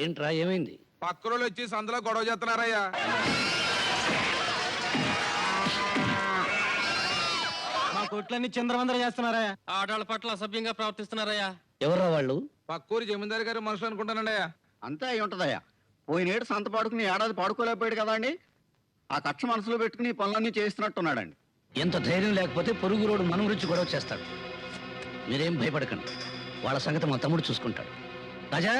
ఏంట్రా ఏమైంది? పక్కరోళ్ళు వచ్చి సందులో గొడవ చేస్తున్నారయ్యా. మా కొట్లన్నీ చిందరవందర చేస్తున్నారా? ఆడవాళ్ళ పట్ల అసభ్యంగా ప్రవర్తిస్తున్నారయ్యా. ఎవర్రా వాళ్ళు? పక్కూరి జమీందారు గారి మనుషులు అనుకుంటానండి అయ్యా. అంతే అయి ఉంటదయ్యా. పోయినేడు సంత పాడుకుని ఏడాది పాడుకోలేకపోయాడు కదా అండి. ఆ కక్ష మనసులో పెట్టుకుని పనులన్నీ చేస్తున్నట్టున్నాడండి. ఎంత ధైర్యం లేకపోతే పొరుగు రోడ్డు మన గురించి గొడవ చేస్తాడు. మీరేం భయపడకండి, వాళ్ళ సంగతి మా తమ్ముడు చూసుకుంటాడు. రాజా,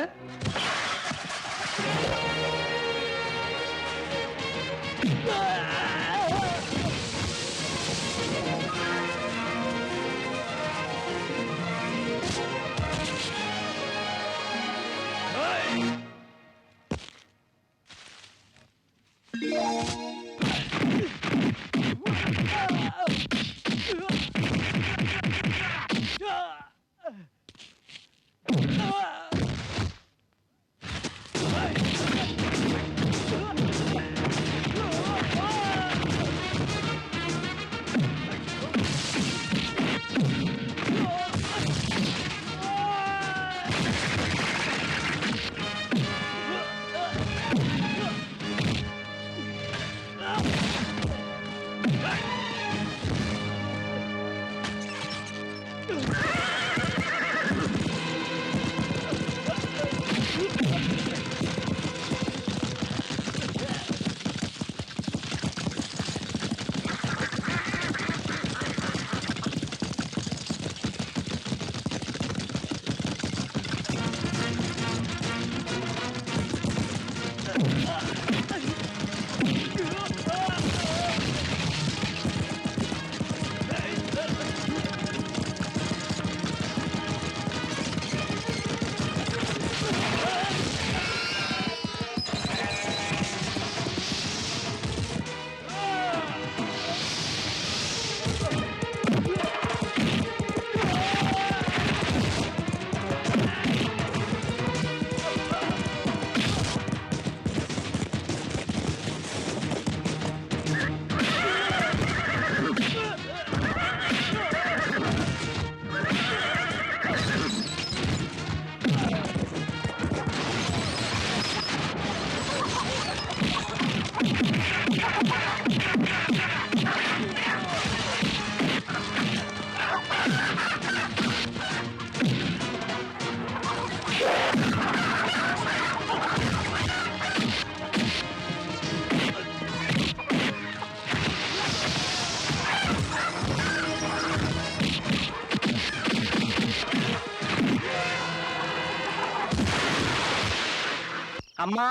అమ్మా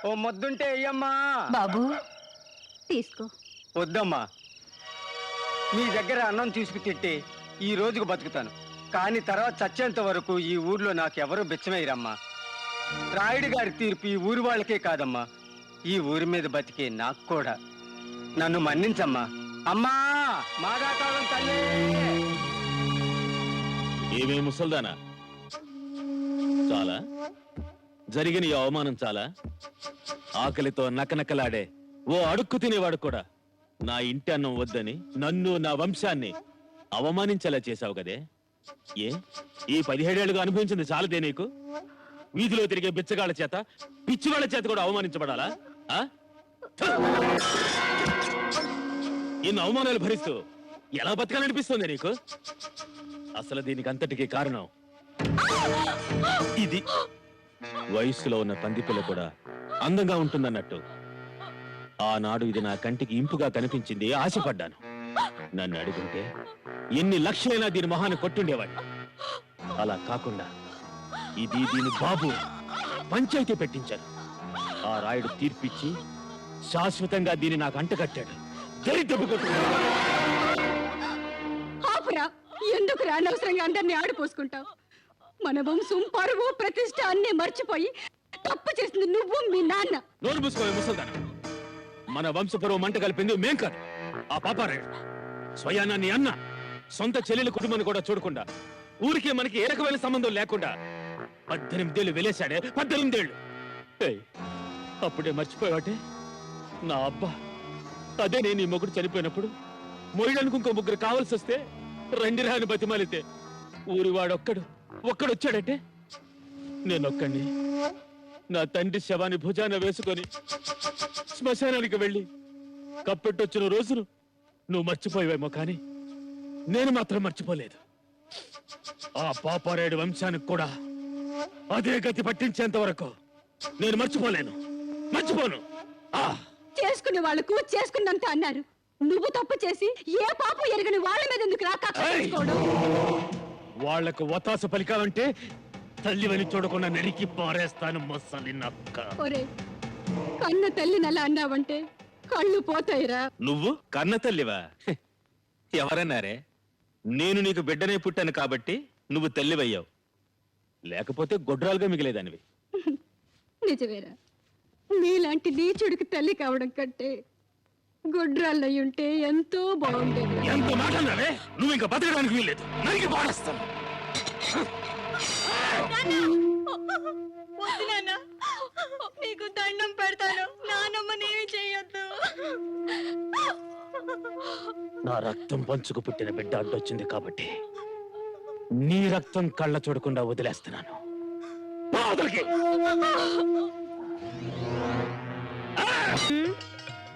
ఓ ముద్దుంటే అయ్యమ్మా. బాబు తీసుకో. వద్దమ్మా, మీ దగ్గర అన్నం తీసుకు తిట్టి ఈ రోజుకు బతుకుతాను, కానీ తర్వాత చచ్చేంత వరకు ఈ ఊర్లో నాకెవరూ బిచ్చమేయరమ్మా. రాయుడు గారి తీర్పు ఈ ఊరి వాళ్ళకే కాదమ్మా, ఈ ఊరి మీద బతికే నాకు కూడా. నన్ను మన్నించమ్మా. అమ్మా మాగాకాలం తల్లి. ఏమే ముసల్దానా, చాలా జరిగిన ఈ అవమానం చాలా. ఆకలితో నకనకలాడే ఓ అడుక్కు తినేవాడు కూడా నా ఇంటి అన్నం వద్దని నన్ను నా వంశాన్ని అవమానించేలా చేశావు కదే. ఏ ఈ 17 ఏళ్ళుగా అనుభవించింది చాలదే నీకు? వీధిలో తిరిగే బిచ్చగాళ్ల చేత పిచ్చివాళ్ల చేత కూడా అవమానించబడాలా? ఇన్ని అవమానాలు భరిస్తూ ఎలా బతకాలనిపిస్తుంది నీకు? అసలు దీనికి అంతటికీ కారణం ఇది. వయస్సులో ఉన్న పందిపిల్ల కూడా అందంగా ఉంటుందన్నట్టు ఆనాడు ఇది నా కంటికి ఇంపుగా కనిపించింది, ఆశపడ్డాను. నన్ను అడుగుంటే ఎన్ని లక్షలైనా దీని మొహాన్ని కొట్టుండేవాడిని. అలా కాకుండా ఇది దీని బాబు పంచాయతీ పెట్టించారు. ఆ రాయుడు తీర్పిచ్చి శాశ్వతంగా దీన్ని నాకు అంటకట్టాడు. దరిద్రపు కొట్టుకున్నాడు. ఎందుకు అనవసరంగా అందరినీ ఆడిపోసుకుంటావు? మన వంశం పరువు ప్రతిష్ట అన్ని మర్చిపోయి తప్పు చేసింది నువ్వు మీ నాన్న. నోరు మూసుకోవే ముసల్దానా. మన వంశపరువు మంట కలిపింది మేం కాదు, ఆ పాపారాయుడు. స్వయానా నీ అన్న సొంత చెల్లెల కుటుంబాన్ని కూడా చూడకుండా ఊరికే మనకి ఏ రకమైన సంబంధం లేకుండా 18 ఏళ్ళు వెలేశాడే. 18 ఏళ్ళు. అప్పుడే మర్చిపోయాటే నా అబ్బా. అదే నేను ఈ మొగుడు చనిపోయినప్పుడు మోయడానికి ఇంకో ముగ్గురు కావాల్సి వస్తే రండిరా అని బతిమాలితే ఊరి వాడొక్కడొచ్చాడంటే నేనొక్కడిని నా తండ్రి శవాన్ని భుజాన వేసుకొని శ్మశానానికి వెళ్ళి కప్పెట్టొచ్చిన రోజును నువ్వు మర్చిపోయావేమో కానీ నేను మాత్రం మర్చిపోలేదు. ఆ పాపారాయుడు వంశానికి కూడా అదే గతి పట్టించేంత వరకు నేను మర్చిపోను. చేసుకునే వాళ్ళకు చేసుకున్నంత అన్నారు. నువ్వు తప్పు చేసి ఏ పాపం ఎరగని వాళ్ళ మీద ఎందుకు రా కక్ష తీసుకోవడం? వాళ్లకు వతాసు పలికావంటే తల్లివని చూడకుండా నరికి పారేస్తాను మొసలి నక్క. ఒరే, కన్న తల్లిని అలా అన్నావంటే కళ్ళు పోతాయిరా. నువ్వు కన్న తల్లివా? ఎవరన్నారే? నేను నీకు బిడ్డనే పుట్టాను కాబట్టి నువ్వు తల్లివయ్యావు, లేకపోతే గొడ్రాలుగా మిగిలేదానివి. నిజమేరా, నీలాంటి నీచుడికి తల్లి కావడం కంటే గొడ్రాళ్ళయ్యుంటే ఎంతో బాగుండేది. ఎంత మాట అన్నావే? నువ్వు ఇంకా బతకడానికి వీల్లేదు, నరికి పారేస్తాను. నీకు దండం పెడతాను, నానమ్మనేమి చేయొద్దు. నా రక్తం పంచుకు పుట్టిన బిడ్డ అడ్డొచ్చింది కాబట్టి నీ రక్తం కళ్ళ చూడకుండా వదిలేస్తున్నాను. బాధలకి.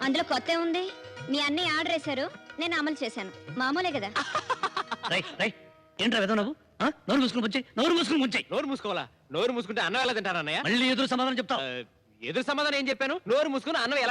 అందులో కొత్త ఉంది. మీ అన్నయ్య ఆర్డర్ వేశారు, నేను అమలు చేశాను. మామూలే కదా. ఏంట్రా వెదవు నువ్వు? నోరు మూసుకుని ముంచేయి, నోరు మూసుకుని ముంచేయి. నోరు మూసుకోవాలా? నోరు మూసుకుంటే అన్నం ఎలా తింటారన్నయ్య? మళ్ళీ ఎదురు సమాధానం చెప్తావు. ఎదురు సమాధానం ఏం చెప్పాను? నోరు మూసుకుని అన్నం ఎలా